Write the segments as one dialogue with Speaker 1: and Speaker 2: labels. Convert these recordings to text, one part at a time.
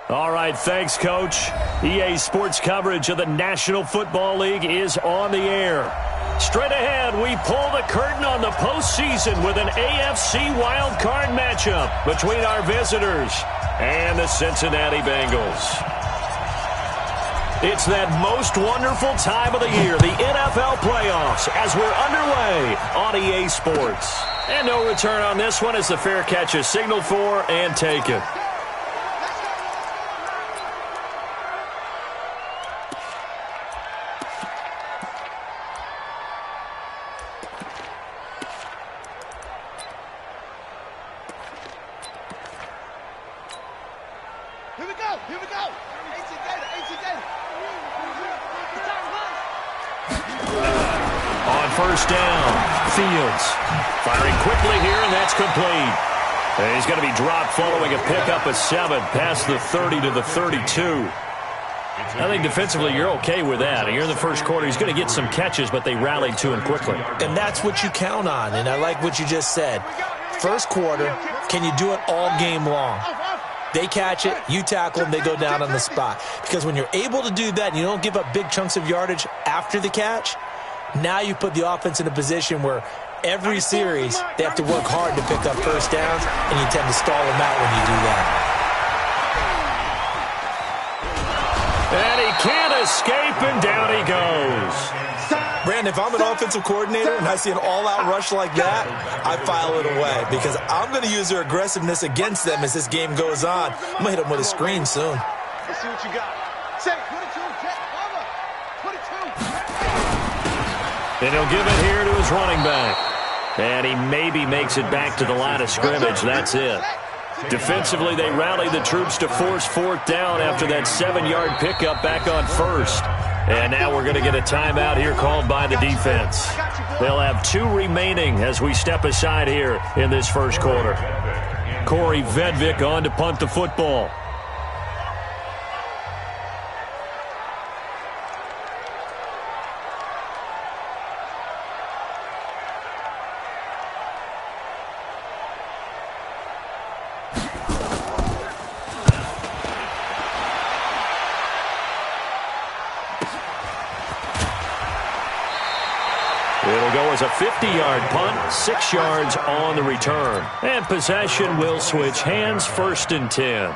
Speaker 1: All right, thanks, Coach. EA Sports coverage of the National Football League is on the air. Straight ahead, we pull the curtain on the postseason with an AFC wildcard matchup between our visitors and the Cincinnati Bengals. It's that most wonderful time of the year, the NFL playoffs, as we're underway on EA Sports. And no return on this one as the fair catch is signaled for and taken.
Speaker 2: First down, Fienz firing quickly here, and that's complete. And he's going to be dropped following a pickup of 7 past the 30 to the 32. I think defensively you're okay with that. Here in the first quarter, he's going to get some catches, but they rallied to him quickly.
Speaker 3: And that's what you count on, and I like what you just said. First quarter, can you do it all game long? They catch it, you tackle them, they go down on the spot. Because when you're able to do that and you don't give up big chunks of yardage after the catch, now you put the offense in a position where every series they have to work hard to pick up first downs, and you tend to stall them out when you do that.
Speaker 1: And he can't escape, and down he goes.
Speaker 3: Brandon, if I'm an offensive coordinator and I see an all-out rush like that, I file it away because I'm going to use their aggressiveness against them as this game goes on. I'm going to hit them with a screen soon.
Speaker 4: Let's see what you got. Say 22, check, over. 22.
Speaker 1: And he'll give it here to his running back. And he maybe makes it back to the line of scrimmage. That's it. Defensively, they rally the troops to force fourth down after that 7-yard pickup back on first. And now we're going to get a timeout here called by the defense. They'll have 2 remaining as we step aside here in this first quarter. Corey Vedvik on to punt the football. It'll go as a 50-yard punt, 6 yards on the return. And possession will switch hands, 1st and 10.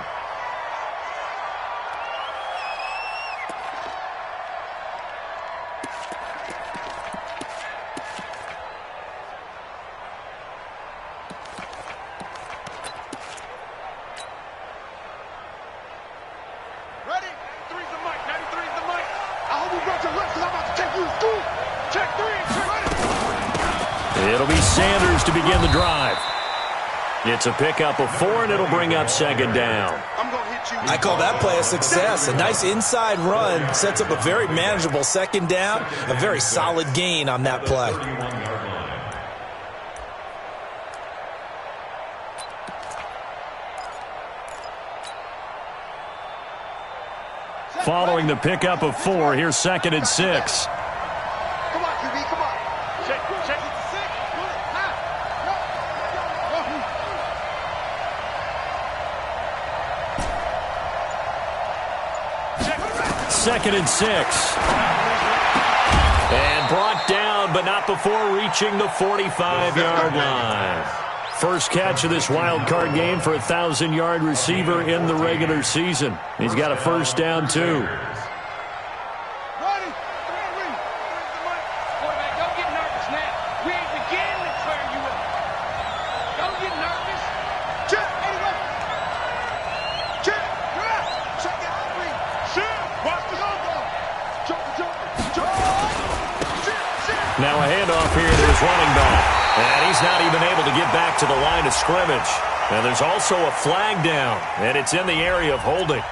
Speaker 4: Ready? 93's the mic. 93's the mic. I hope you brought your left because I'm about to take you through. Check 3. Ready?
Speaker 1: It'll be Sanders to begin the drive. It's a pickup of 4, and it'll bring up 2nd down.
Speaker 4: I'm going to hit you.
Speaker 3: I call that play a success. A nice inside run sets up a very manageable 2nd down, a very solid gain on that play.
Speaker 1: Following the pickup of 4, here's 2nd and 6.
Speaker 4: Come on, QB, come on. Check.
Speaker 1: 2nd and 6. And brought down, but not before reaching the 45-yard line. First catch of this wild card game for a 1,000-yard receiver in the regular season. He's got a first down, too.
Speaker 4: Ready? 3. Quarterback, don't get nervous now. We ain't beginning to clear you up. Don't get nervous. Check. Anyway. Check. Check it out, Reed. Shit. Watch the go. Jump.
Speaker 1: Now a handoff here to his running back. And he's not even able to get back to the line of scrimmage. And there's also a flag down, and it's in the area of holding.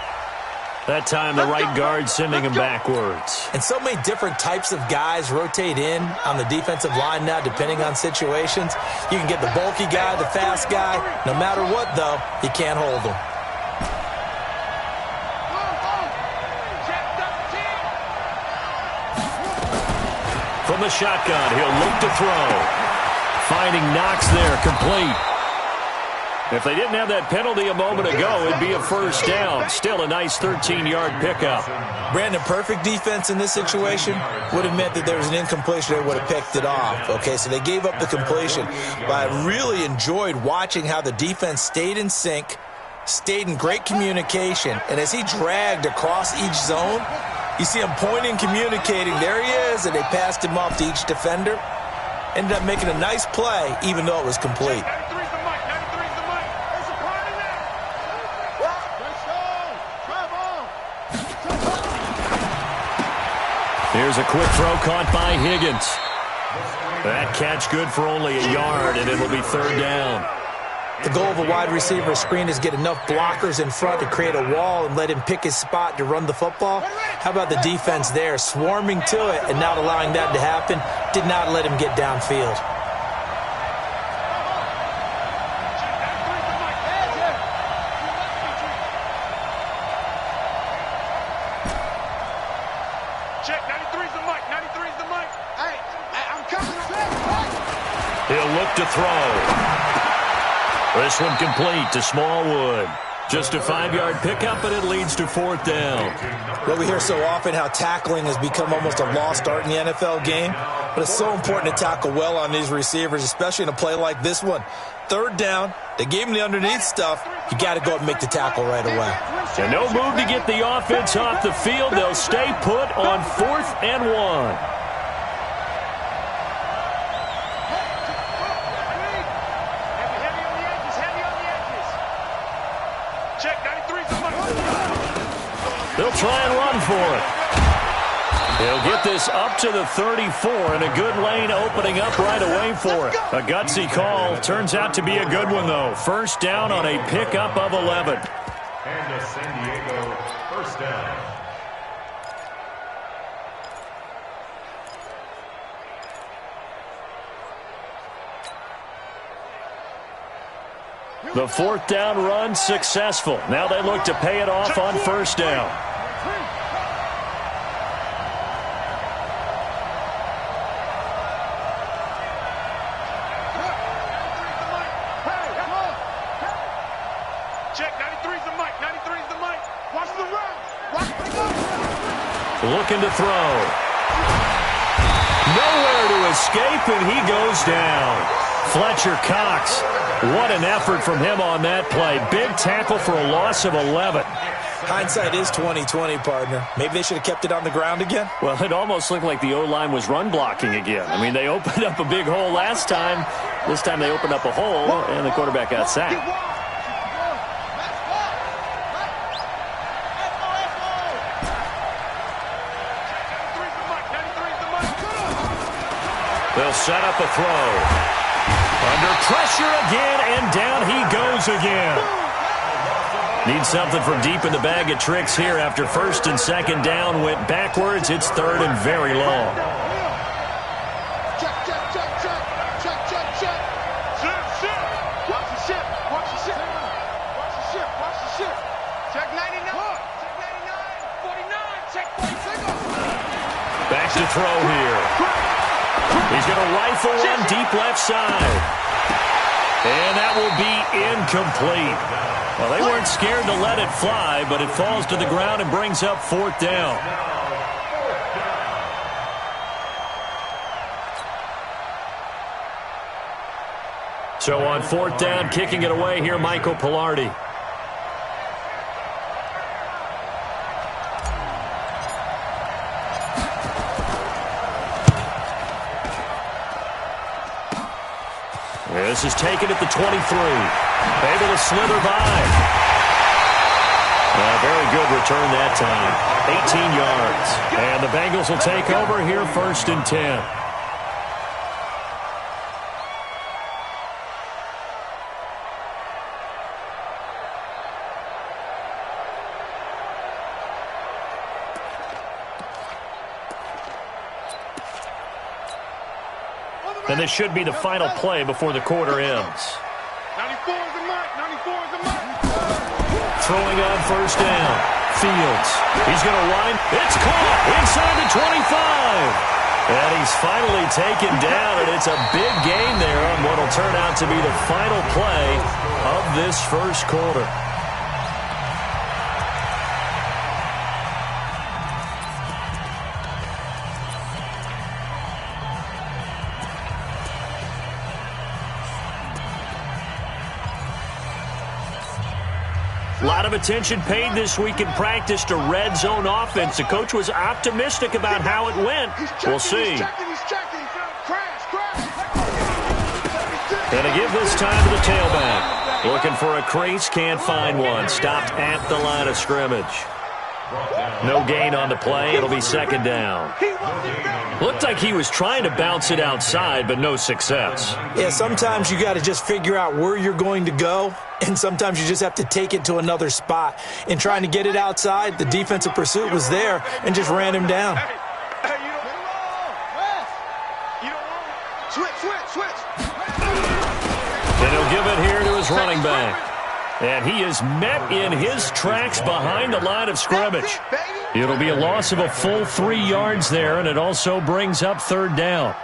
Speaker 1: That time the right guard sending him backwards.
Speaker 3: And so many different types of guys rotate in on the defensive line now depending on situations. You can get the bulky guy, the fast guy. No matter what, though, you can't hold him.
Speaker 1: From the shotgun, he'll look to throw. Finding Knox there, complete. If they didn't have that penalty a moment ago, it'd be a first down. Still a nice 13-yard pickup.
Speaker 3: Brandon, perfect defense in this situation would have meant that there was an incompletion. They would have picked it off. Okay, so they gave up the completion. But I really enjoyed watching how the defense stayed in sync, stayed in great communication, and as he dragged across each zone, you see him pointing, communicating. There he is, and they passed him off to each defender. Ended up making a nice play, even though it was complete.
Speaker 1: Here's a quick throw caught by Higgins. That catch good for only a yard, and it'll be third down.
Speaker 3: The goal of a wide receiver screen is get enough blockers in front to create a wall and let him pick his spot to run the football. How about the defense there, swarming to it and not allowing that to happen? Did not let him get downfield.
Speaker 4: Check, 93's the mic, 93's the mic. Hey, I'm coming.
Speaker 1: He'll look to throw. This one complete to Smallwood. Just a 5-yard pickup, and it leads to fourth down.
Speaker 3: Well, we hear so often how tackling has become almost a lost art in the NFL game, but it's so important to tackle well on these receivers, especially in a play like this one. Third down, they gave him the underneath stuff. You got to go up and make the tackle right away.
Speaker 1: And no move to get the offense off the field. They'll stay put on 4th and 1. They'll try and run for it. He'll get this up to the 34, and a good lane opening up right away for it. A gutsy call. Turns out to be a good one, though. First down on a pickup of 11.
Speaker 2: And a San Diego first down.
Speaker 1: The fourth down run successful. Now they look to pay it off on first down.
Speaker 4: Check, 93's the mic, 93's the mic. Watch the run.
Speaker 1: Looking to throw. Nowhere to escape, and he goes down. Fletcher Cox. What an effort from him on that play. Big tackle for a loss of 11.
Speaker 3: Hindsight is 20/20, partner. Maybe they should have kept it on the ground again.
Speaker 1: Well, it almost looked like the O-line was run blocking again. I mean, they opened up a big hole last time. This time they opened up a hole, and the quarterback got sacked. They'll set up a throw. Under pressure again, and down he goes again. Need something from deep in the bag of tricks here after first and second down went backwards. It's third and very long.
Speaker 4: Check. Watch the ship. Watch the ship. Watch the ship. Watch the ship. Check 99. Check 99. 49. Check 46.
Speaker 1: Back to throw here. He's going to rifle one deep left side. And that will be incomplete. Well, they weren't scared to let it fly, but it falls to the ground and brings up fourth down. So on fourth down, kicking it away here, Michael Pilardi. This is taken at the 23. Able to slither by. Very good return that time. 18 yards. And the Bengals will take over here first and 10. And this should be the final play before the quarter ends.
Speaker 4: 94 is the mark. 94 is the mark.
Speaker 1: Throwing on first down. Fields. He's going to wind. It's caught inside the 25. And he's finally taken down, and it's a big gain there on what will turn out to be the final play of this first quarter. A lot of attention paid this week in practice to red zone offense. The coach was optimistic about how it went. We'll see. Going to give this time to the tailback. Looking for a crease, can't find one. Stopped at the line of scrimmage. No gain on the play. It'll be second down. Looked like he was trying to bounce it outside, but no success.
Speaker 3: Yeah, sometimes you got to just figure out where you're going to go, and sometimes you just have to take it to another spot. In trying to get it outside, the defensive pursuit was there and just ran him down.
Speaker 1: And he'll give it here to his running back. And he is met in his tracks behind the line of scrimmage. It'll be a loss of a full 3 yards there, and it also brings up third down.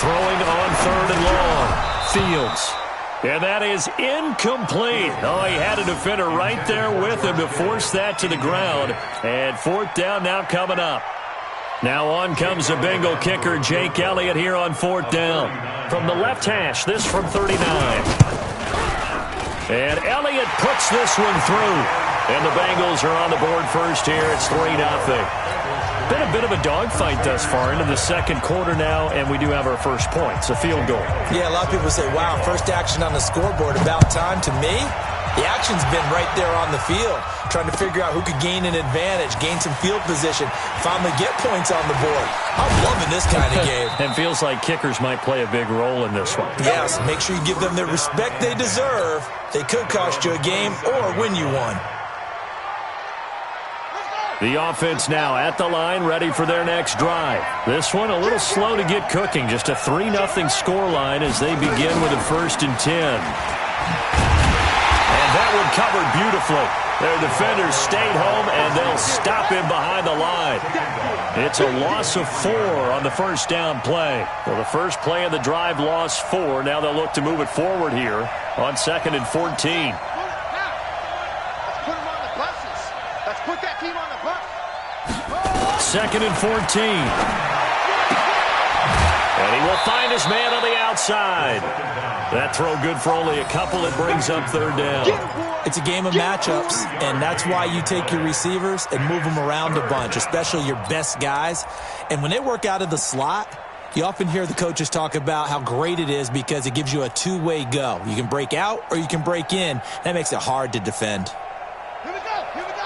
Speaker 1: Throwing on third and long. Fields. And that is incomplete. Oh, he had a defender right there with him to force that to the ground. And fourth down now coming up. Now on comes the Bengal kicker, Jake Elliott, here on fourth down. From the left hash, this from 39. And Elliott puts this one through. And the Bengals are on the board first here. It's 3-0. Been a bit of a dogfight thus far into the second quarter now, and we do have our first point. It's a field goal.
Speaker 3: Yeah, a lot of people say, wow, first action on the scoreboard, about time. To me, the action's been right there on the field, trying to figure out who could gain an advantage, gain some field position, finally get points on the board. I'm loving this kind of game.
Speaker 1: And feels like kickers might play a big role in this one.
Speaker 3: Yes, make sure you give them the respect they deserve. They could cost you a game or win you one.
Speaker 1: The offense now at the line, ready for their next drive. This one a little slow to get cooking. Just a 3-0 scoreline as they begin with a 1st and 10. And that one covered beautifully. Their defenders stayed home, and they'll stop him behind the line. It's a loss of 4 on the first down play. Well, the first play of the drive lost 4. Now they'll look to move it forward here on 2nd and 14.
Speaker 4: Put that team on the bus.
Speaker 1: 2nd and 14. And he will find his man on the outside. That throw good for only a couple. It brings up third down.
Speaker 3: It's a game of matchups, and that's why you take your receivers and move them around a bunch, especially your best guys. And when they work out of the slot, you often hear the coaches talk about how great it is because it gives you a two-way go. You can break out or you can break in. That makes it hard to defend.
Speaker 4: Here we go. Here we go.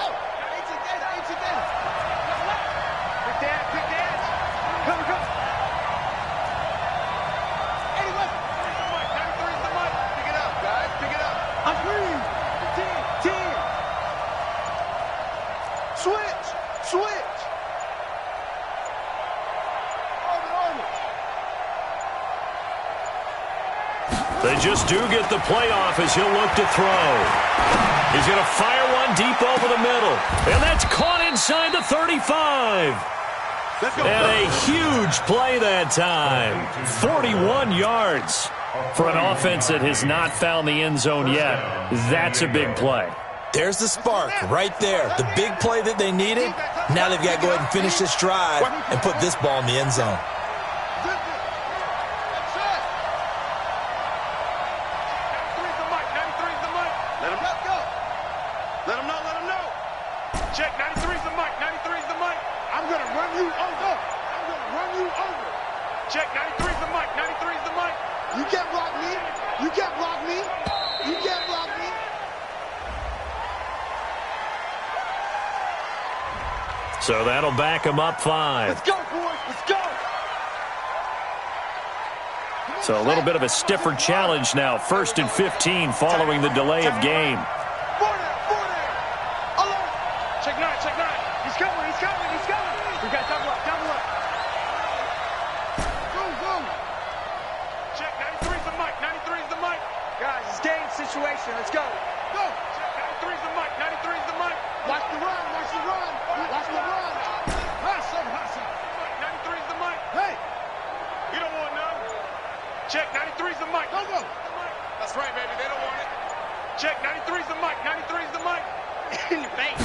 Speaker 1: They just do get the playoff as he'll look to throw. He's going to fire one deep over the middle. And that's caught inside the 35. And a huge play that time. 41 yards for an offense that has not found the end zone yet. That's a big play.
Speaker 3: There's the spark right there. The big play that they needed. Now they've got to go ahead and finish this drive and put this ball in the end zone.
Speaker 1: So that'll back him up 5.
Speaker 4: Let's go, boys. Let's go.
Speaker 1: So a little bit of a stiffer challenge now. 1st and 15 following the delay of game.
Speaker 4: 4 there. Alert. Check 9, check 9. He's coming, he's coming, he's coming. We got double up, double up. Go, go. Check 93's the mic, 93's the mic. Guys, it's game situation. Let's go. Go. Check 93's the mic, 93's the mic. Watch the run, watch the run. Watch the run. Hustle, hustle. 93's the mic. Hey. You don't want none. Check 93's the mic. Go, go. That's right, baby. They don't want it. Check 93's the mic. 93's the mic. In your face.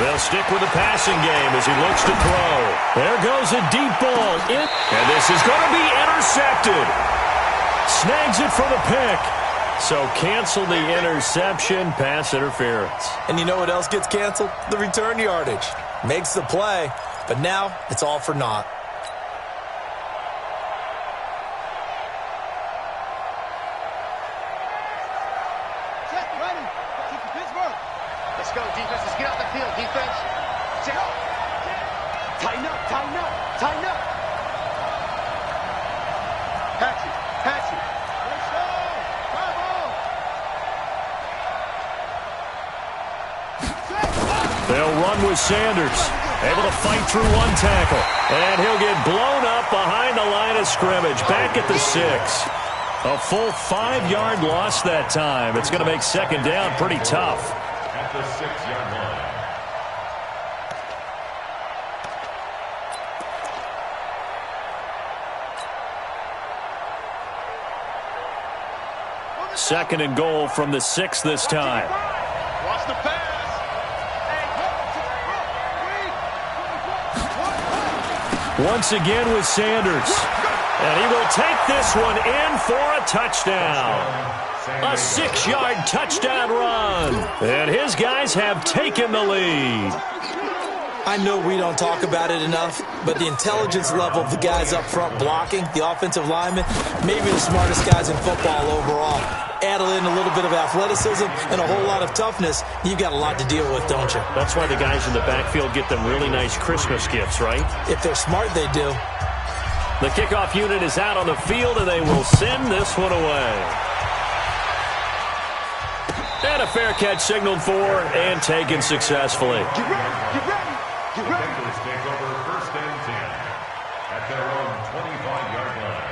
Speaker 1: They'll stick with the passing game as he looks to throw. There goes a deep ball. And this is going to be intercepted. Snags it for the pick. So cancel the interception, pass interference.
Speaker 3: And you know what else gets canceled? The return yardage. Makes the play, but now it's all for naught.
Speaker 4: Let's go, defense. Let's get out the field, defense. Check. Tighten up, tighten up, tighten up. Patch it, patch it. Let's go. Bravo.
Speaker 1: They'll run with Sanders. Able to fight through one tackle. And he'll get blown up behind the line of scrimmage. Back at the 6. A full 5-yard loss that time. It's going to make 2nd down pretty tough.
Speaker 2: At the 6-yard line.
Speaker 1: Second and goal from the 6 this time.
Speaker 4: Watch the pass.
Speaker 1: Once again with Sanders. And he will take this one in for a touchdown. A 6-yard touchdown run. And his guys have taken the lead.
Speaker 3: I know we don't talk about it enough, but the intelligence level of the guys up front blocking, the offensive linemen, maybe the smartest guys in football overall. Add in a little bit of athleticism and a whole lot of toughness, you've got a lot to deal with, don't you?
Speaker 1: That's why the guys in the backfield get them really nice Christmas gifts, right?
Speaker 3: If they're smart, they do.
Speaker 1: The kickoff unit is out on the field, and they will send this one away. And a fair catch signaled for and taken successfully.
Speaker 4: Get ready, get ready, get ready.
Speaker 2: Bengals take over 1st and 10 at their own 25-yard line.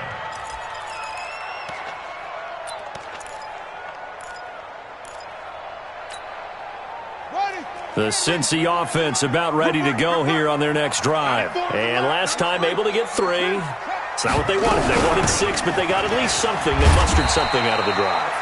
Speaker 1: The Cincy offense about ready to go here on their next drive. And last time able to get 3. It's not what they wanted. They wanted 6, but they got at least something. They mustered something out of the drive.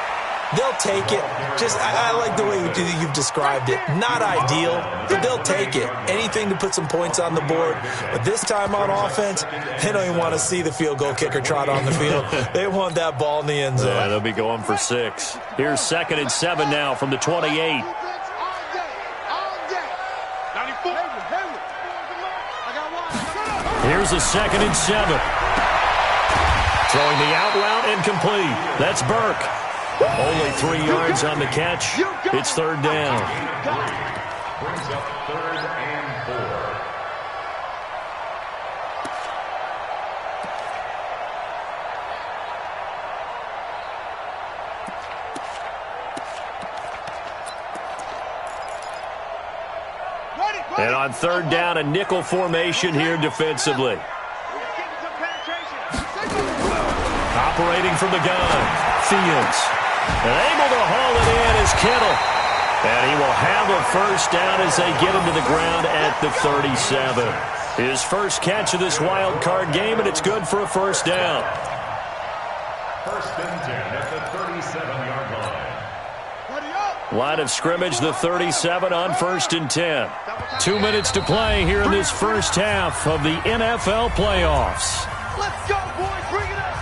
Speaker 3: They'll take it. I like the way you've described it. Not ideal, but they'll take it. Anything to put some points on the board. But this time on offense, they don't even want to see the field goal kicker trot on the field. They want that ball in the end zone.
Speaker 1: Yeah, they'll be going for 6. Here's 2nd and 7 now from the 28. Here's a 2nd and 7. Throwing the out route incomplete. That's Burke. Only 3 yards on the catch. It's 3rd down.
Speaker 2: Brings up 3rd and 4.
Speaker 1: And on 3rd down, a nickel formation here defensively. Operating from the gun, Fienz. And able to haul it in is Kittle. And he will have a 1st down as they get him to the ground at the 37. His first catch of this wild card game, and it's good for a 1st down.
Speaker 2: 1st and 10 at the 37-yard line.
Speaker 1: Line of scrimmage, the 37 on 1st and 10. 2 minutes to play here in this first half of the NFL playoffs.
Speaker 4: Let's go, boys. Bring it up.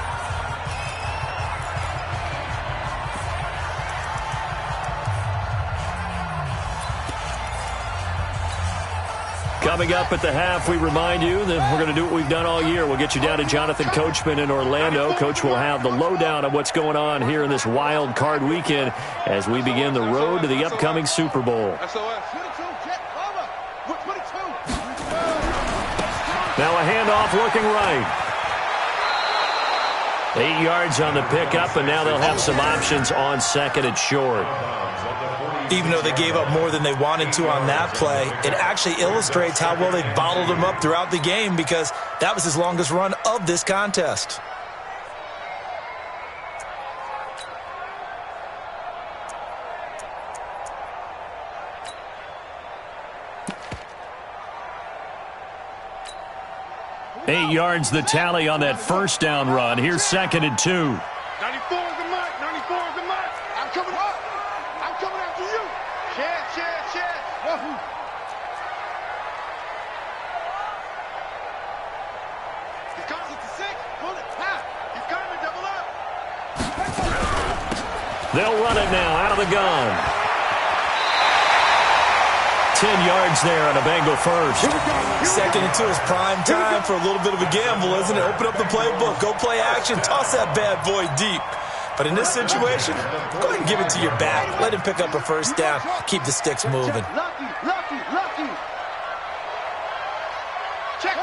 Speaker 1: Coming up at the half, we remind you that we're going to do what we've done all year. We'll get you down to Jonathan Coachman in Orlando. Coach will have the lowdown on what's going on here in this wild card weekend as we begin the road to the upcoming Super Bowl.
Speaker 4: SOS.
Speaker 1: Now a handoff looking right. 8 yards on the pickup, and now they'll have some options on second and short.
Speaker 3: Even though they gave up more than they wanted to on that play, it actually illustrates how well they bottled him up throughout the game, because that was his longest run of this contest.
Speaker 1: Eight yards the tally on that first down run. Here's second and 2.
Speaker 4: 94 is the mark. 94 is the mark. I'm coming up. I'm coming after you. Share. Wahoo. He's coming to 6. Pull it. Half. He's coming. Double up.
Speaker 1: They'll run it now out of the gun. 10 yards there on a Bengal first.
Speaker 3: Second and 2 is prime time for a little bit of a gamble, isn't it? Open up the playbook, go play action, toss that bad boy deep. But in this situation, go ahead and give it to your back. Let him pick up a first down. Keep the sticks moving.
Speaker 4: Lucky. Check.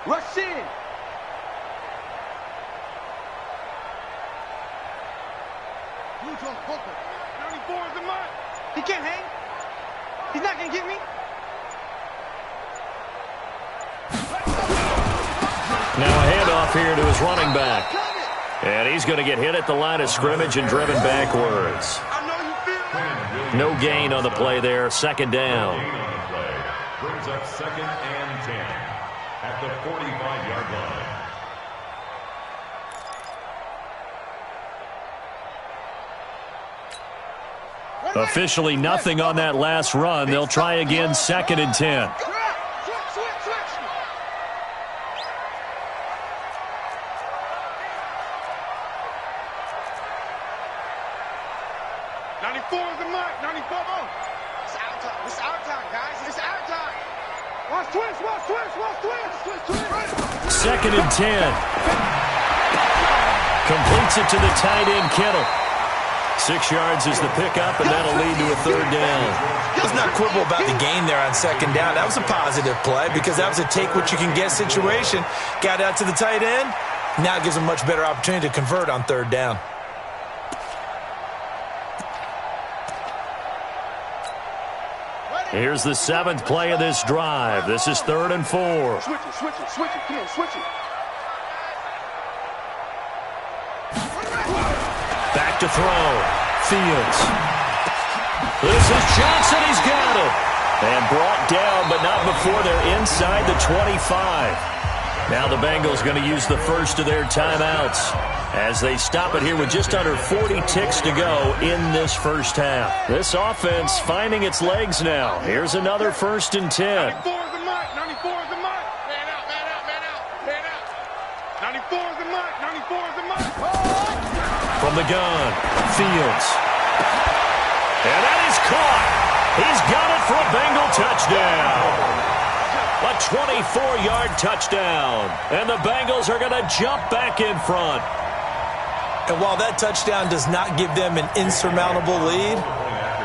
Speaker 4: Rush in. Blue Jones, 94 is the mark. He can't hang. He's not going to get me.
Speaker 1: Now a handoff here to his running back. And he's going to get hit at the line of scrimmage and driven backwards.
Speaker 4: I know you feel it.
Speaker 1: No gain on the play there. Second down.
Speaker 2: Brings up second and 10 at the 45-yard line.
Speaker 1: Officially nothing on that last run. They'll try again, second and 10.
Speaker 4: Switch. 94 is the mark. 94. It's our time, guys. It's our time. Watch twist.
Speaker 1: Second and 10. Completes it to the tight end, Kittle. 6 yards is the pickup, and that'll lead to a third down.
Speaker 3: Let's not quibble about the gain there on second down. That was a positive play because that was a take-what-you-can-get situation. Got out to the tight end. Now it gives them a much better opportunity to convert on third down.
Speaker 1: Here's the 7th play of this drive. This is 3rd and 4.
Speaker 4: Switch it. Come on, switch it.
Speaker 1: Back to throw. Fienz. This is Johnson. He's got it. And brought down, but not before they're inside the 25. Now the Bengals going to use the first of their timeouts as they stop it here with just under 40 ticks to go in this first half. This offense finding its legs now. Here's another 1st and 10.
Speaker 4: 94 is the mark. 94 is the mark. Man out. 94 is the mark. 94 is the mark.
Speaker 1: From the gun, Fields. And that is caught. He's got it for a Bengal touchdown. A 24-yard touchdown. And the Bengals are going to jump back in front.
Speaker 3: And while that touchdown does not give them an insurmountable lead,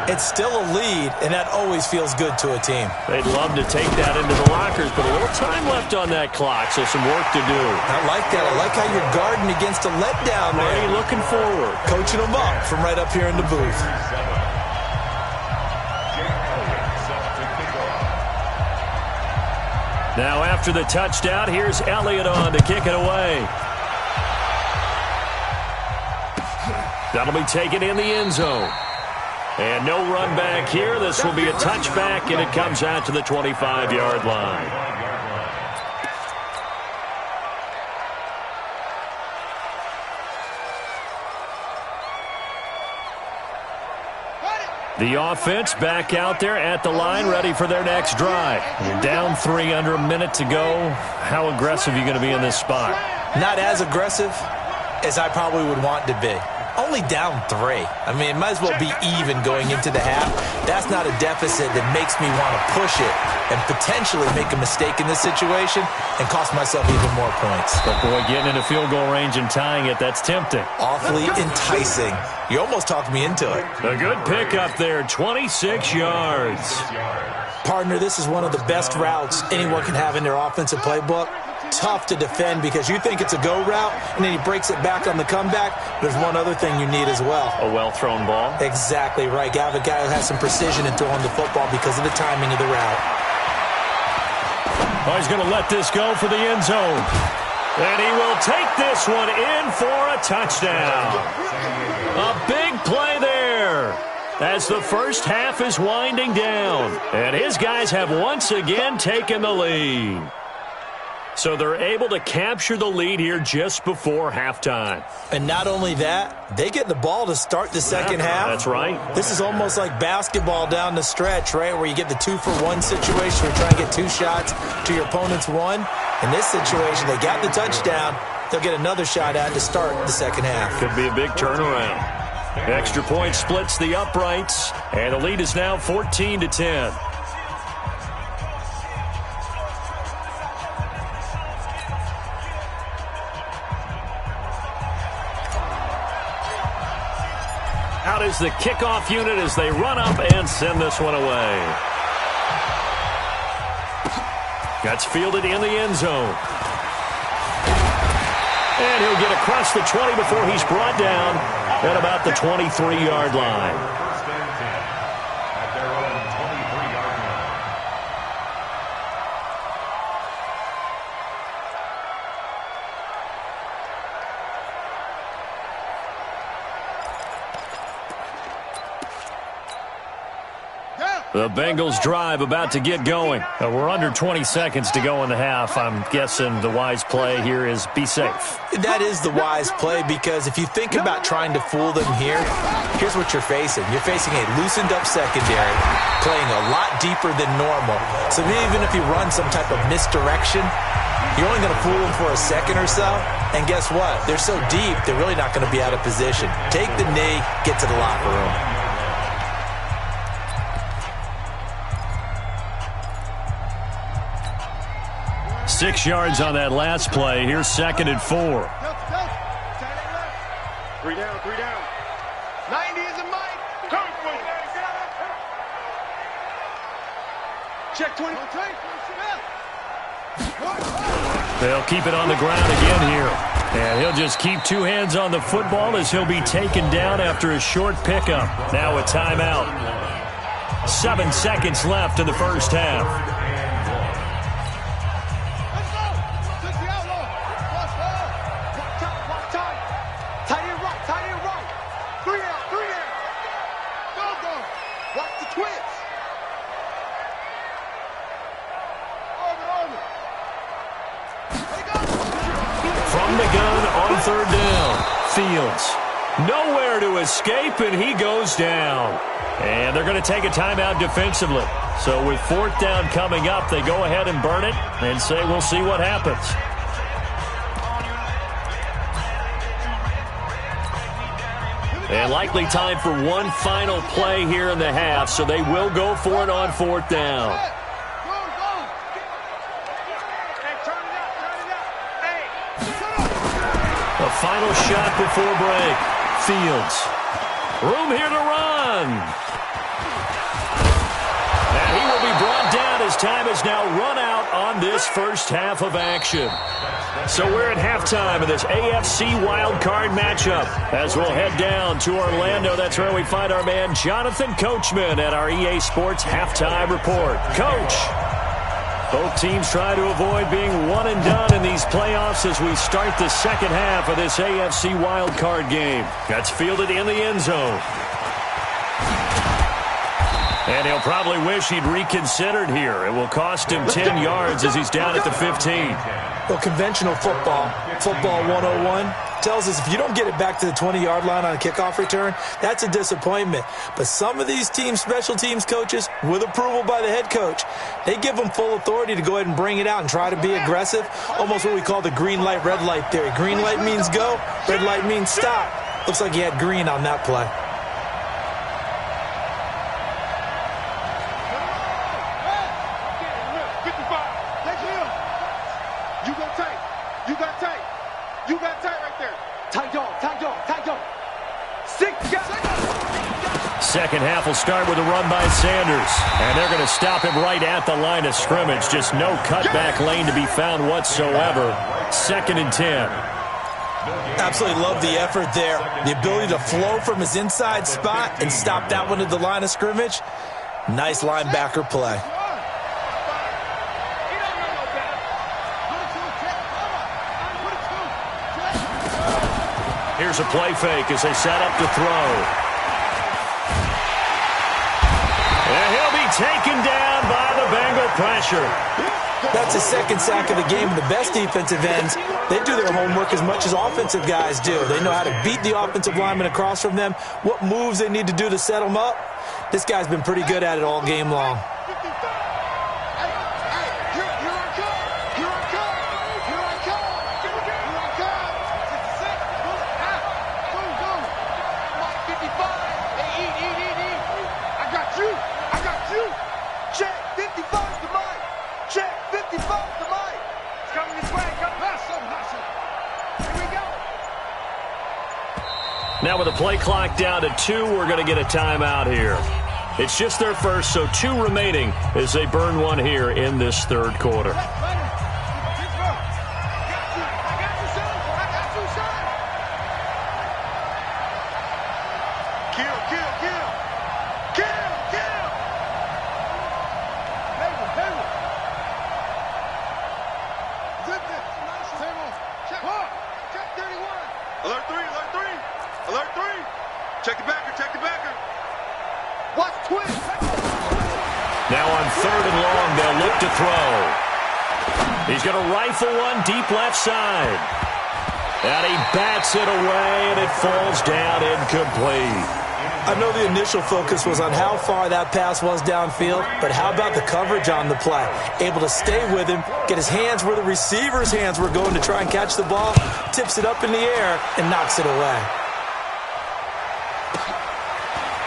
Speaker 3: it's still a lead, and that always feels good to a team.
Speaker 1: They'd love to take that into the lockers, but a little time left on that clock, so some work to do.
Speaker 3: I like that. I like how you're guarding against a letdown there.
Speaker 1: Marty looking forward.
Speaker 3: Coaching them up from right up here in the booth.
Speaker 1: Now after the touchdown, here's Elliott on to kick it away. That'll be taken in the end zone. And no run back here. This will be a touchback, and it comes out to the 25-yard line. The offense back out there at the line, ready for their next drive. You're down 3 under a minute to go. How aggressive are you going to be in this spot?
Speaker 3: Not as aggressive as I probably would want to be. Only down 3. I mean, it might as well be even going into the half. That's not a deficit that makes me want to push it and potentially make a mistake in this situation and cost myself even more points.
Speaker 2: But, boy, getting into field goal range and tying it, that's tempting.
Speaker 3: Awfully enticing. You almost talked me into it.
Speaker 2: A good pickup there, 26 yards.
Speaker 3: Partner, this is one of the best routes anyone can have in their offensive playbook. Tough to defend because you think it's a go route, and then he breaks it back on the comeback. There's one other thing you need as well.
Speaker 2: A well-thrown ball?
Speaker 3: Exactly right. You have a guy who has some precision in throwing the football because of the timing of the route.
Speaker 2: Oh, he's going to let this go for the end zone. And he will take this one in for a touchdown. A big play there as the first half is winding down. And his guys have once again taken the lead. So they're able to capture the lead here just before halftime.
Speaker 3: And not only that, they get the ball to start the second half.
Speaker 2: That's right.
Speaker 3: This is almost like basketball down the stretch, right, where you get the 2-for-1 situation. You're trying to get 2 shots to your opponent's 1. In this situation, they got the touchdown. They'll get another shot at to start the second half.
Speaker 2: Could be a big turnaround. Extra point splits the uprights, and the lead is now 14-10. Out is the kickoff unit as they run up and send this one away. That's fielded in the end zone. And he'll get across the 20 before he's brought down at about the 23-yard line. The Bengals drive about to get going. We're under 20 seconds to go in the half. I'm guessing the wise play here is be safe.
Speaker 3: That is the wise play because if you think about trying to fool them here, here's what you're facing. You're facing a loosened up secondary, playing a lot deeper than normal. So even if you run some type of misdirection, you're only going to fool them for a second or so. And guess what? They're so deep, they're really not going to be out of position. Take the knee, get to the locker room.
Speaker 2: Six yards on that last play. Here's 2nd and 4.
Speaker 4: 3 down, 3 down. 90 is a mic. Come for it. Check 20.
Speaker 2: They'll keep it on the ground again here. And he'll just keep 2 hands on the football as he'll be taken down after a short pickup. Now a timeout. 7 seconds left in the first half. From the gun on 3rd down. Fields. Nowhere to escape, and he goes down. And they're going to take a timeout defensively. So with 4th down coming up, they go ahead and burn it and say we'll see what happens. And likely time for one final play here in the half, so they will go for it on 4th down. A final shot before break. Fields. Room here to run. And he will be brought down as time is now run out on this first half of action. So we're at halftime of this AFC wildcard matchup. As we'll head down to Orlando, that's where we find our man Jonathan Coachman at our EA Sports Halftime Report. Coach, both teams try to avoid being one and done in these playoffs as we start the second half of this AFC wildcard game. That's fielded in the end zone. And he'll probably wish he'd reconsidered here. It will cost him 10 yards as he's down at the 15.
Speaker 3: Well, conventional football 101, tells us if you don't get it back to the 20-yard line on a kickoff return, that's a disappointment. But some of these teams, special teams coaches, with approval by the head coach, they give them full authority to go ahead and bring it out and try to be aggressive, almost what we call the green light, red light theory. Green light means go, red light means stop. Looks like he had green on that play.
Speaker 1: Second half will start with a run by Sanders. And they're going to stop him right at the line of scrimmage. Just no cutback lane to be found whatsoever. 2nd and 10.
Speaker 3: Absolutely love the effort there. The ability to flow from his inside spot and stop that one at the line of scrimmage. Nice linebacker play.
Speaker 1: Here's a play fake as they set up to throw. And he'll be taken down by the Bengal pressure.
Speaker 3: That's his 2nd sack of the game. The best defensive ends, they do their homework as much as offensive guys do. They know how to beat the offensive lineman across from them, what moves they need to do to set them up. This guy's been pretty good at it all game long.
Speaker 1: Now with the play clock down to 2, we're going to get a timeout here. It's just their first, so 2 remaining as they burn one here in this 3rd quarter. Now on 3rd and long, they'll look to throw. He's going to rifle one deep left side. And he bats it away, and it falls down incomplete.
Speaker 3: I know the initial focus was on how far that pass was downfield, but how about the coverage on the play? Able to stay with him, get his hands where the receiver's hands were going to try and catch the ball, tips it up in the air, and knocks it away.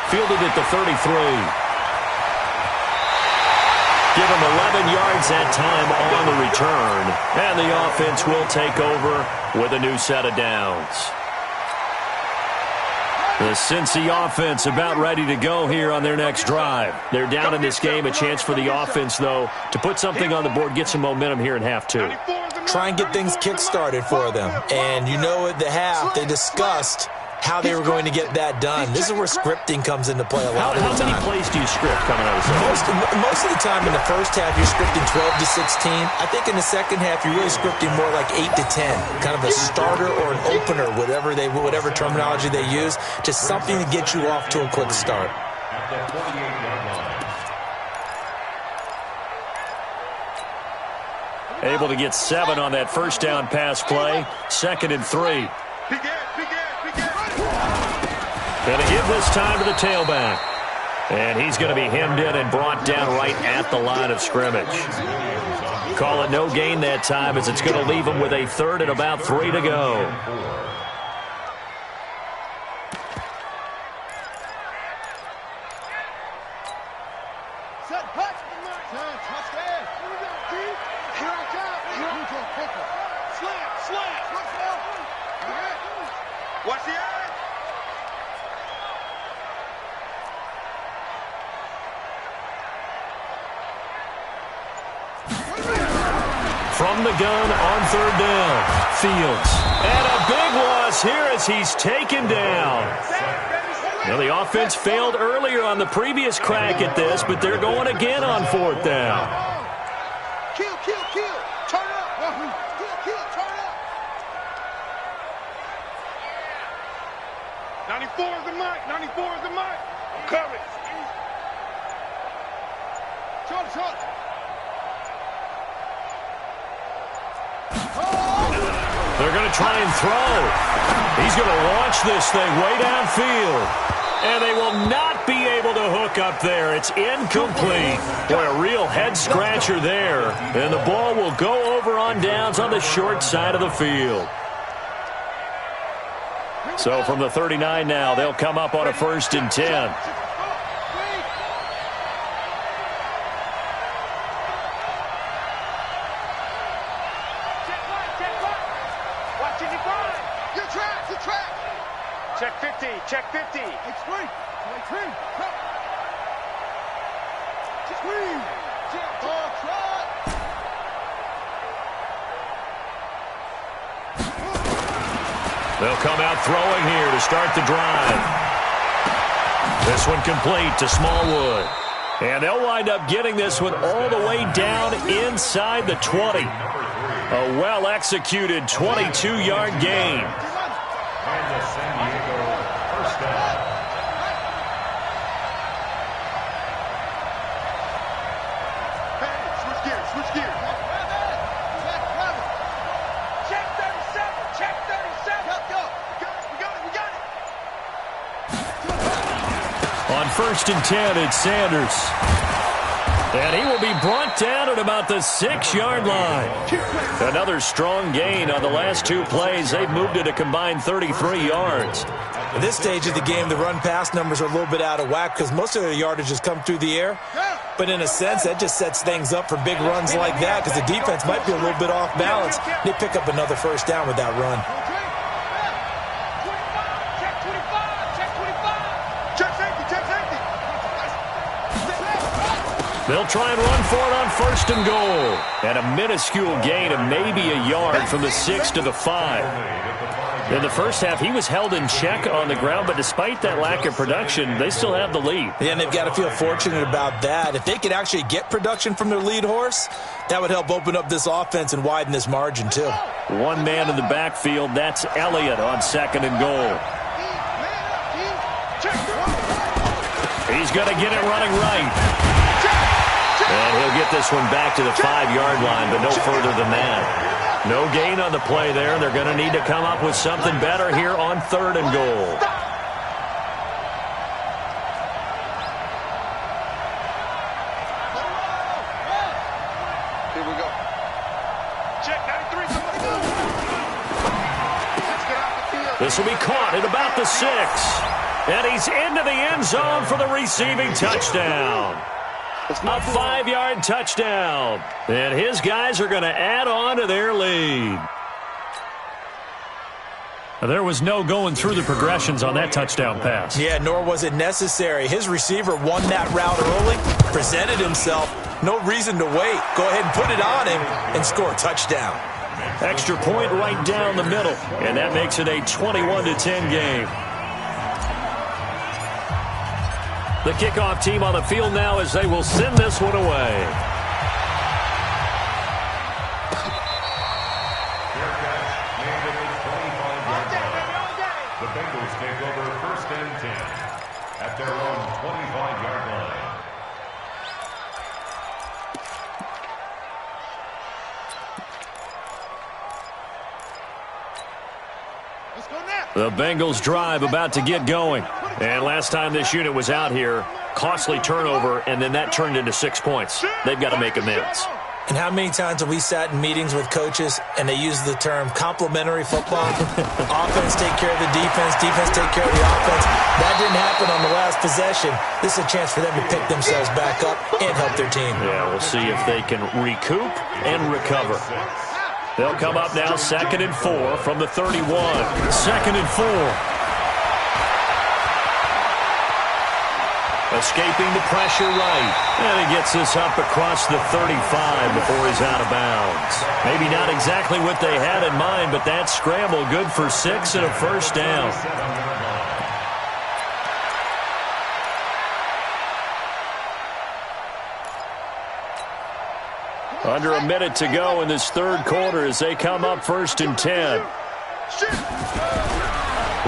Speaker 1: Fielded at the 33. Give him 11 yards that time on the return. And the offense will take over with a new set of downs. The Cincy offense about ready to go here on their next drive. They're down in this game. A chance for the offense, though, to put something on the board, get some momentum here in half 2.
Speaker 3: Try and get things kick-started for them. And you know at the half, they discussed how they were going to get that done. This is where scripting comes into play a lot of the time.
Speaker 1: How many plays do you script coming out of the second?
Speaker 3: Most of the time in the first half, you're scripting 12 to 16. I think in the second half, you're really scripting more like 8 to 10. Kind of a starter or an opener, whatever terminology they use. Just something to get you off to a quick start.
Speaker 1: Able to get 7 on that first down pass play. 2nd and 3. Going to give this time to the tailback. And he's going to be hemmed in and brought down right at the line of scrimmage. Call it no gain that time as it's going to leave him with a 3rd and about 3 to go.
Speaker 4: Watch the eye.
Speaker 1: From the gun on 3rd down, Fienz. And a big loss here as he's taken down. Now the offense failed earlier on the previous crack at this, but they're going again on 4th down.
Speaker 4: Kill. Turn up. Kill, turn up. 94 is the mic. I'm covered. Short.
Speaker 1: They're going to try and throw. He's going to launch this thing way downfield. And they will not be able to hook up there. It's incomplete. Boy, a real head-scratcher there. And the ball will go over on downs on the short side of the field. So from the 39 now, they'll come up on a 1st and 10.
Speaker 4: Check 50, check 50. It's free. It's free. It's free.
Speaker 1: They'll come out throwing here to start the drive. This one complete to Smallwood. And they'll wind up getting this one all the way down inside the 20. A well-executed 22-yard gain.
Speaker 2: And the San Diego first down.
Speaker 4: Switch gears, switch gears. Check 37, check 37. Let's go. We got it.
Speaker 1: On 1st and 10, it's Sanders. And he will be brought down at about the 6-yard line. Another strong gain on the last 2 plays. They've moved it a combined 33 yards.
Speaker 3: At this stage of the game, the run-pass numbers are a little bit out of whack because most of their yardage has come through the air. But in a sense, that just sets things up for big runs like that because the defense might be a little bit off balance. They pick up another 1st down with that run.
Speaker 1: They'll try and run for it on 1st and goal. And a minuscule gain of maybe a yard from the 6 to the 5. In the first half, he was held in check on the ground, but despite that lack of production, they still have the lead.
Speaker 3: Yeah, and they've got to feel fortunate about that. If they could actually get production from their lead horse, that would help open up this offense and widen this margin, too.
Speaker 1: One man in the backfield, that's Elliott on 2nd and goal. He's going to get it running right. And he'll get this one back to the 5-yard line, but no further than that. No gain on the play there. They're going to need to come up with something better here on 3rd and goal.
Speaker 4: Here we go. Check 93.
Speaker 1: This will be caught at about the 6. And he's into the end zone for the receiving touchdown. A 5-yard touchdown. And his guys are going to add on to their lead. There was no going through the progressions on that touchdown pass.
Speaker 3: Yeah, nor was it necessary. His receiver won that route early, presented himself. No reason to wait. Go ahead and put it on him and score a touchdown.
Speaker 1: Extra point right down the middle. And that makes it a 21-10 game. The kickoff team on the field now as they will send this one away.
Speaker 2: The Bengals take over 1st and 10 at their own 25-yard line.
Speaker 4: Let's go now.
Speaker 1: The Bengals drive about to get going. And last time this unit was out here, costly turnover, and then that turned into 6 points. They've got to make amends.
Speaker 3: And how many times have we sat in meetings with coaches and they use the term complementary football? Offense take care of the defense, defense take care of the offense. That didn't happen on the last possession. This is a chance for them to pick themselves back up and help their team.
Speaker 1: Yeah, we'll see if they can recoup and recover. They'll come up now 2nd and 4 from the 31. 2nd and 4. Escaping the pressure right. And he gets this up across the 35 before he's out of bounds. Maybe not exactly what they had in mind, but that scramble good for 6 and a 1st down. Under a minute to go in this 3rd quarter as they come up 1st and 10.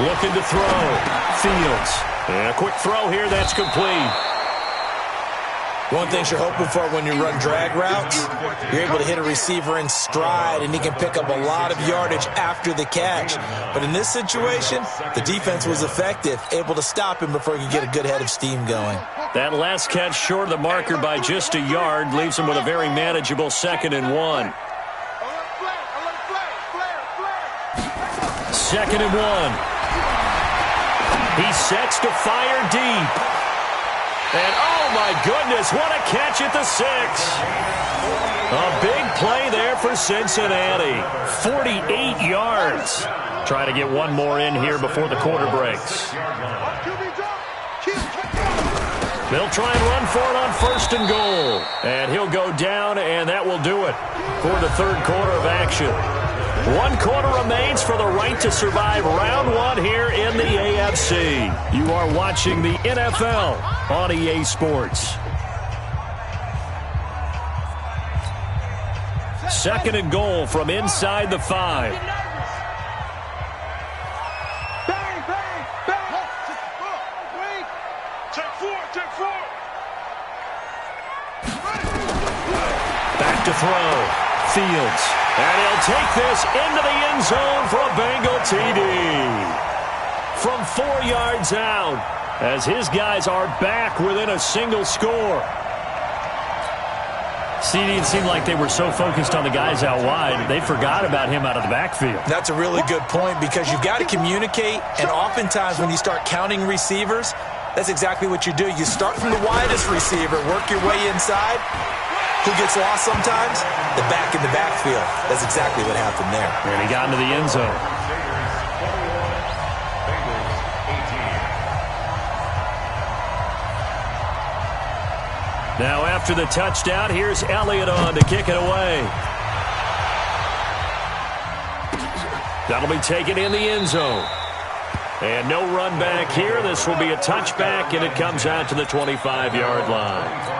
Speaker 1: Looking to throw. Fields. And a quick throw here, that's complete.
Speaker 3: One thing you're hoping for when you run drag routes, you're able to hit a receiver in stride, and he can pick up a lot of yardage after the catch. But in this situation, the defense was effective, able to stop him before he could get a good head of steam going.
Speaker 1: That last catch short of the marker by just a yard leaves him with a very manageable 2nd and 1. 2nd and 1. He sets to fire deep. And, oh, my goodness, what a catch at the 6. A big play there for Cincinnati. 48 yards. Try to get one more in here before the quarter breaks. They'll try and run for it on 1st and goal. And he'll go down, and that will do it for the third quarter of action. 1 quarter remains for the right to survive round 1 here in the AFC. You are watching the NFL on EA Sports. 2nd and goal from inside the 5. Back to throw. Fields. And he'll take this into the end zone for a Bengal TD. From 4 yards out, as his guys are back within a single score. It seemed like they were so focused on the guys out wide, they forgot about him out of the backfield.
Speaker 3: That's a really good point because you've got to communicate, and oftentimes when you start counting receivers, that's exactly what you do. You start from the widest receiver, work your way inside. Who gets lost sometimes? The back in the backfield. That's exactly what happened there.
Speaker 1: And he got into the end zone. Now after the touchdown, here's Elliott on to kick it away. That'll be taken in the end zone. And no run back here. This will be a touchback, and it comes out to the 25-yard line.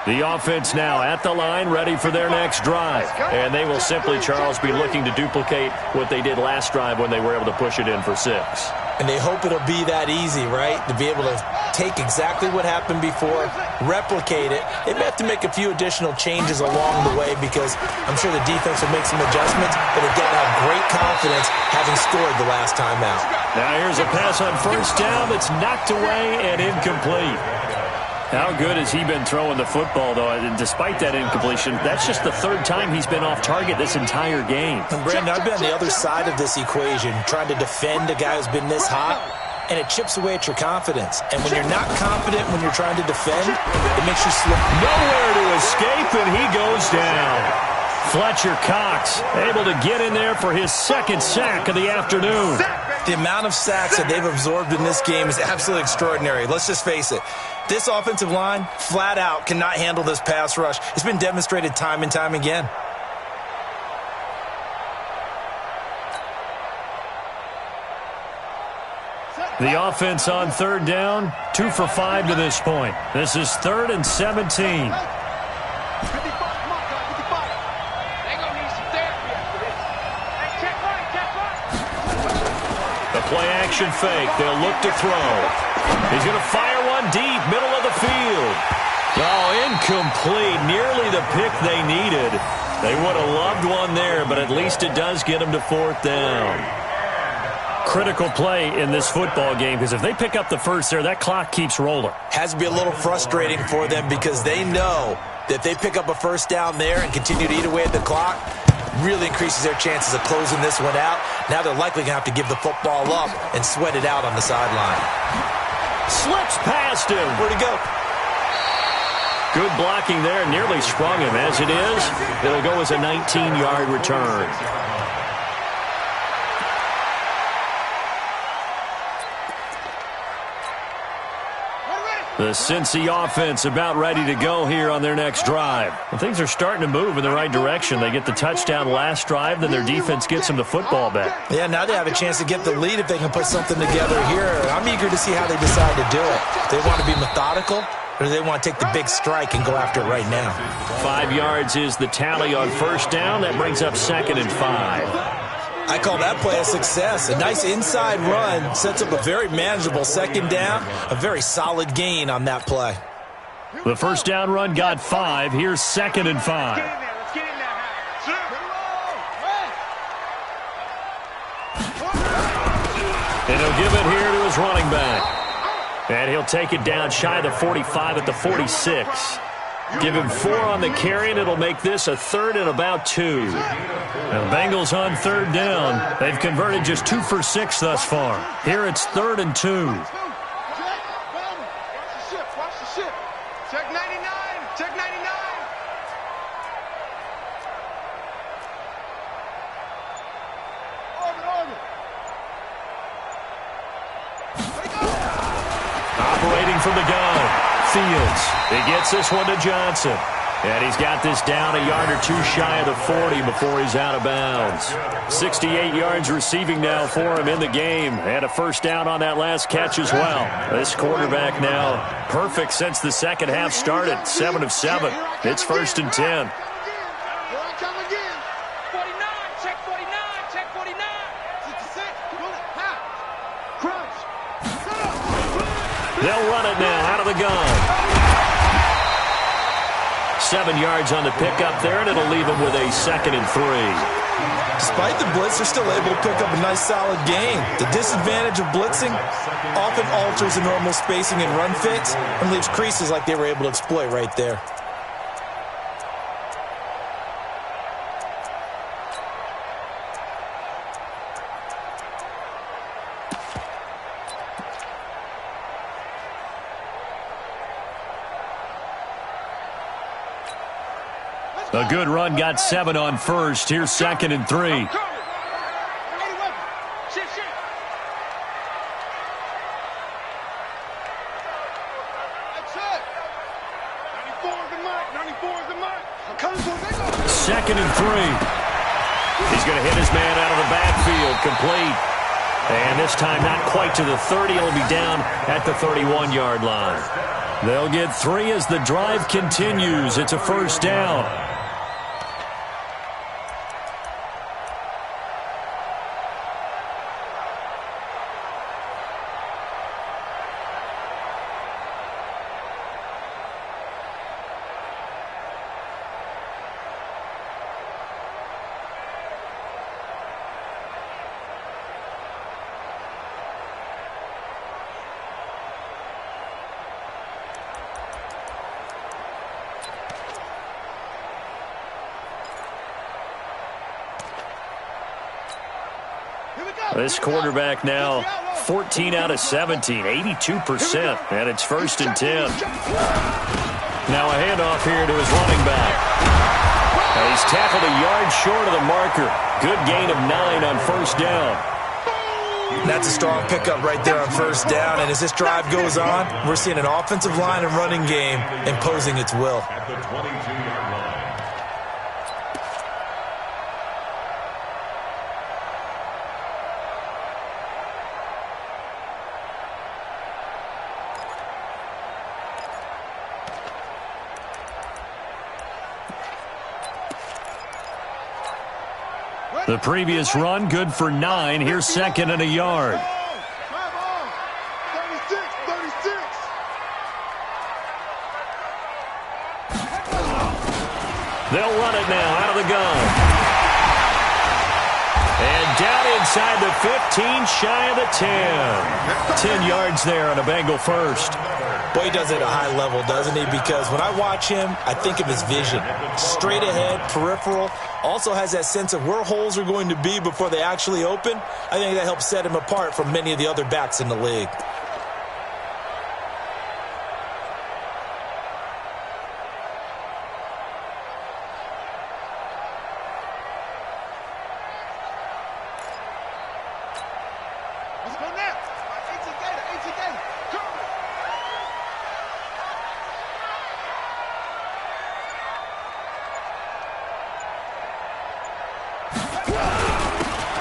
Speaker 1: The offense now at the line, ready for their next drive. And they will simply, Charles, be looking to duplicate what they did last drive when they were able to push it in for 6.
Speaker 3: And they hope it'll be that easy, right? To be able to take exactly what happened before, replicate it. They may have to make a few additional changes along the way because I'm sure the defense will make some adjustments, but they've got to have great confidence having scored the last time out.
Speaker 1: Now here's a pass on 1st down that's knocked away and incomplete. How good has he been throwing the football, though? And despite that incompletion, that's just the 3rd time he's been off target this entire game.
Speaker 3: And Brandon, I've been on the other side of this equation, trying to defend a guy who's been this hot, and it chips away at your confidence. And when you're not confident when you're trying to defend, it makes you slip.
Speaker 1: Nowhere to escape, and he goes down. Fletcher Cox able to get in there for his 2nd sack of the afternoon.
Speaker 3: The amount of sacks that they've absorbed in this game is absolutely extraordinary. Let's just face it. This offensive line, flat out, cannot handle this pass rush. It's been demonstrated time and time again.
Speaker 1: The offense on 3rd down, 2 for 5 to this point. This is 3rd and 17. The play-action fake. They'll look to throw. He's going to fire one deep, middle of the field. Oh, incomplete. Nearly the pick they needed. They would have loved one there, but at least it does get them to 4th down. Critical play in this football game because if they pick up the first there, that clock keeps rolling.
Speaker 3: Has to be a little frustrating for them because they know that if they pick up a 1st down there and continue to eat away at the clock, really increases their chances of closing this one out. Now they're likely going to have to give the football up and sweat it out on the sideline.
Speaker 1: Slips past him.
Speaker 3: Where'd he go?
Speaker 1: Good blocking there. Nearly sprung him. As it is, it'll go as a 19-yard return. The Cincy offense about ready to go here on their next drive. Well, things are starting to move in the right direction. They get the touchdown last drive, then their defense gets them the football back.
Speaker 3: Yeah, now they have a chance to get the lead if they can put something together here. I'm eager to see how they decide to do it. They want to be methodical, or do they want to take the big strike and go after it right now?
Speaker 1: 5 yards is the tally on 1st down. That brings up 2nd and 5.
Speaker 3: I call that play a success. A nice inside run sets up a very manageable 2nd down. A very solid gain on that play.
Speaker 1: The 1st down run got 5. Here's 2nd and 5. And he'll give it here to his running back. And he'll take it down shy of the 45 at the 46. Give him 4 on the carry, and it'll make this a 3rd and about 2.
Speaker 2: The Bengals on 3rd down. They've converted just 2 for 6 thus far. Here it's 3rd and 2.
Speaker 4: Watch the ship. Check 99. Check 99. Orbit.
Speaker 1: Operating from the gun, Fienz. He gets this one to Johnson. And he's got this down a yard or 2 shy of the 40 before he's out of bounds. 68 yards receiving now for him in the game. And a first down on that last catch as well. This quarterback now perfect since the second half started. 7 of 7. It's 1st and 10.
Speaker 4: Here I come again. 49. Check 49. Check 49. 66. Crouch.
Speaker 1: They'll run it now out of the gun. 7 yards on the pickup there, and it'll leave them with a 2nd and 3.
Speaker 3: Despite the blitz, they're still able to pick up a nice, solid gain. The disadvantage of blitzing often alters the normal spacing and run fits and leaves creases like they were able to exploit right there.
Speaker 2: A good run got 7 on first. Here's 2nd and 3.
Speaker 1: Second and 3. He's going to hit his man out of the backfield, complete. And this time not quite to the 30. He'll be down at the 31-yard line.
Speaker 2: They'll get 3 as the drive continues. It's a first down.
Speaker 1: This quarterback now 14 out of 17, 82%, and it's 1st and 10. Now a handoff here to his running back. And he's tackled a yard short of the marker. Good gain of 9 on first down.
Speaker 3: That's a strong pickup right there on first down, and as this drive goes on, we're seeing an offensive line and running game imposing its will.
Speaker 2: The previous run, good for 9. Here's 2nd and a yard.
Speaker 4: 36.
Speaker 1: They'll run it now out of the gun. And down inside the 15, shy of the 10. 10 yards there on a Bengal first.
Speaker 3: Boy, he does it at a high level, doesn't he? Because when I watch him, I think of his vision. Straight ahead, peripheral. Also has that sense of where holes are going to be before they actually open. I think that helps set him apart from many of the other backs in the league.
Speaker 4: Let's go now. 18 Gator.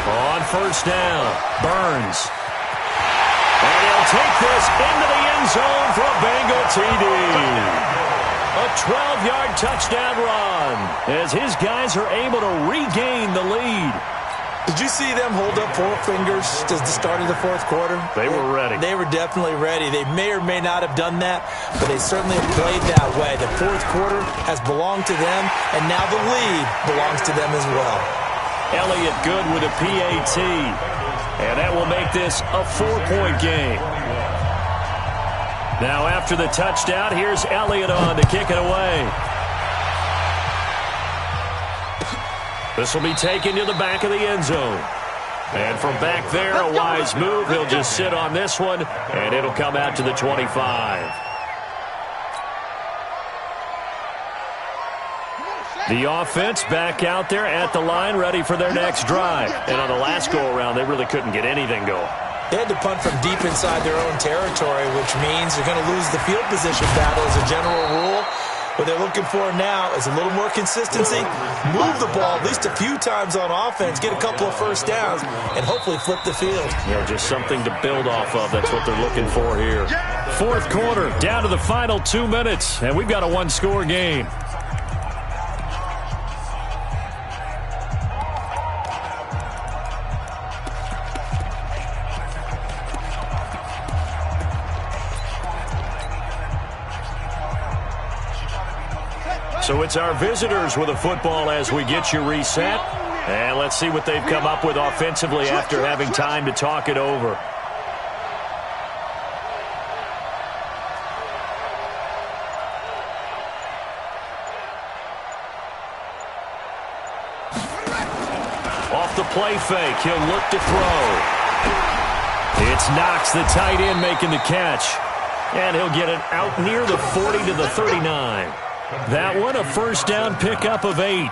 Speaker 1: On first down, Burns. And he'll take this into the end zone for a Bengal TD. A 12-yard touchdown run as his guys are able to regain the lead.
Speaker 3: Did you see them hold up 4 fingers at the start of the fourth quarter?
Speaker 1: They were ready.
Speaker 3: They were definitely ready. They may or may not have done that, but they certainly have played that way. The fourth quarter has belonged to them, and now the lead belongs to them as well.
Speaker 1: Elliott good with a PAT. And that will make this a 4-point game. Now after the touchdown, here's Elliott on to kick it away. This will be taken to the back of the end zone. And from back there, a wise move. He'll just sit on this one, and it'll come out to the 25. The offense back out there at the line, ready for their next drive. And on the last go-around, they really couldn't get anything going.
Speaker 3: They had to punt from deep inside their own territory, which means they're going to lose the field position battle as a general rule. What they're looking for now is a little more consistency, move the ball at least a few times on offense, get a couple of first downs, and hopefully flip the field.
Speaker 1: You know, just something to build off of. That's what they're looking for here. Fourth quarter, down to the final 2 minutes, and we've got a one-score game. So it's our visitors with a football as we get you reset. And let's see what they've come up with offensively after having time to talk it over. Off the play fake, he'll look to throw. It's Knox, the tight end, making the catch. And he'll get it out near the 40 to the 39. That one, a first down pickup of 8.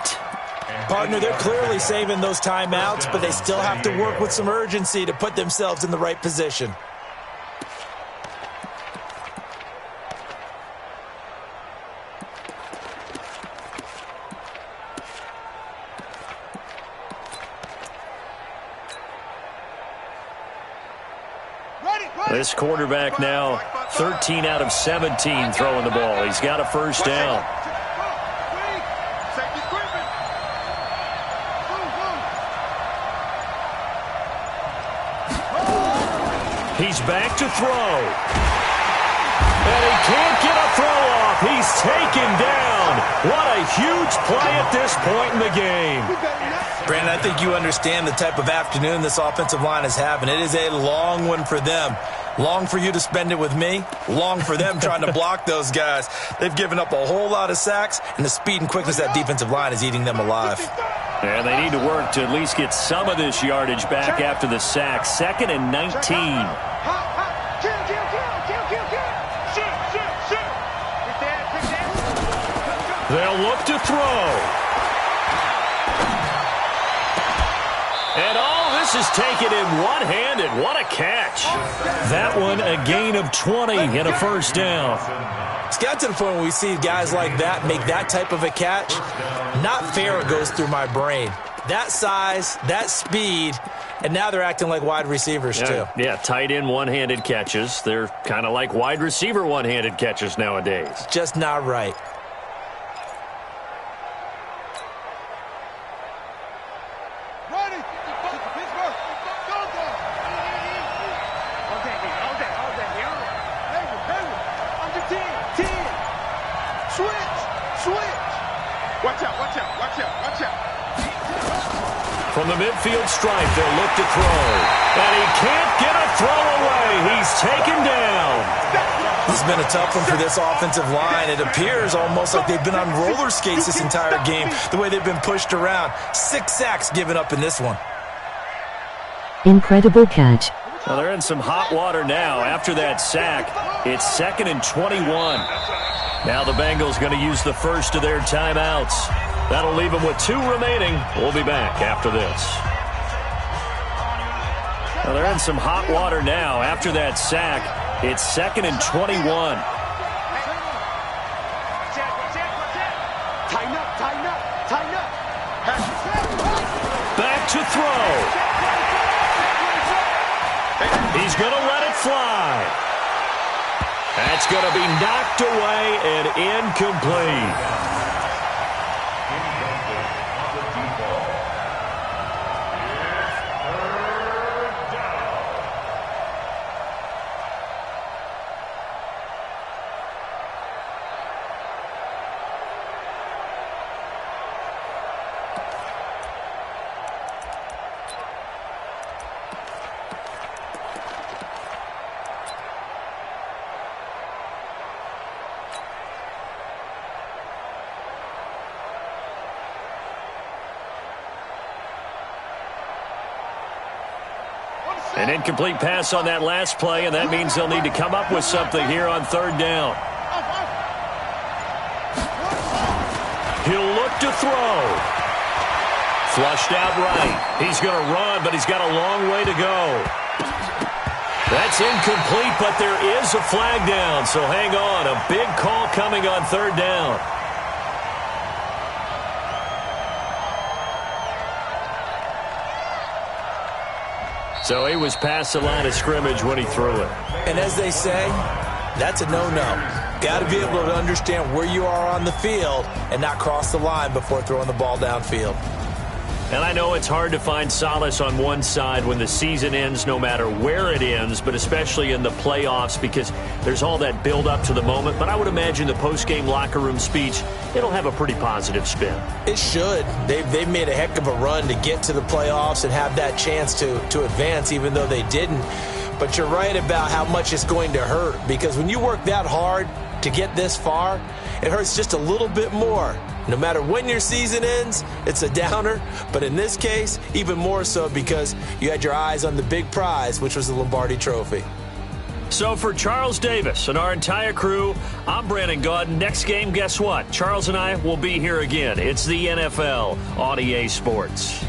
Speaker 3: Partner, they're clearly saving those timeouts, but they still have to work with some urgency to put themselves in the right position.
Speaker 1: This quarterback now 13 out of 17 throwing the ball. He's got a first down. He's back to throw. And he can't get a throw off. He's taken down. What a huge play at this point in the game.
Speaker 3: Brandon, I think you understand the type of afternoon this offensive line is having. It is a long one for them. Long for you to spend it with me. Long for them trying to block those guys. They've given up a whole lot of sacks, and the speed and quickness of that defensive line is eating them alive.
Speaker 1: And they need to work to at least get some of this yardage back after the sack. 2nd and 19. They'll look to throw. And all this is taken in one-handed. What a catch. That one, a gain of 20 and a first down.
Speaker 3: It's got to the point where we see guys like that make that type of a catch. Not fair it goes through my brain. That size, that speed, and now they're acting like wide receivers too.
Speaker 1: Yeah, tight end one-handed catches. They're kind of like wide receiver one-handed catches nowadays.
Speaker 3: Just not right.
Speaker 1: From the midfield stripe, they'll look to throw. And he can't get a throw away. He's taken down.
Speaker 3: This has been a tough one for this offensive line. It appears almost like they've been on roller skates this entire game, the way they've been pushed around. 6 sacks given up in this one.
Speaker 5: Incredible catch.
Speaker 1: Well, they're in some hot water now. After that sack, it's 2nd and 21. Now the Bengals going to use the first of their timeouts. That'll leave them with 2 remaining. We'll be back after this. Well, they're in some hot water now. After that sack, it's 2nd and 21. Back to throw. He's going to let it fly. That's going to be knocked away and incomplete. An incomplete pass on that last play, and that means they'll need to come up with something here on third down. He'll look to throw. Flushed out right. He's going to run, but he's got a long way to go. That's incomplete, but there is a flag down, so hang on. A big call coming on third down. So he was past the line of scrimmage when he threw it.
Speaker 3: And as they say, that's a no-no. Got to be able to understand where you are on the field and not cross the line before throwing the ball downfield.
Speaker 1: And I know it's hard to find solace on one side when the season ends, no matter where it ends, but especially in the playoffs because there's all that build-up to the moment. But I would imagine the post-game locker room speech, it'll have a pretty positive spin.
Speaker 3: It should. They've made a heck of a run to get to the playoffs and have that chance to advance, even though they didn't. But you're right about how much it's going to hurt because when you work that hard to get this far, it hurts just a little bit more. No matter when your season ends, it's a downer. But in this case, even more so because you had your eyes on the big prize, which was the Lombardi Trophy.
Speaker 1: So for Charles Davis and our entire crew, I'm Brandon Gaudin. Next game, guess what? Charles and I will be here again. It's the NFL on EA Sports.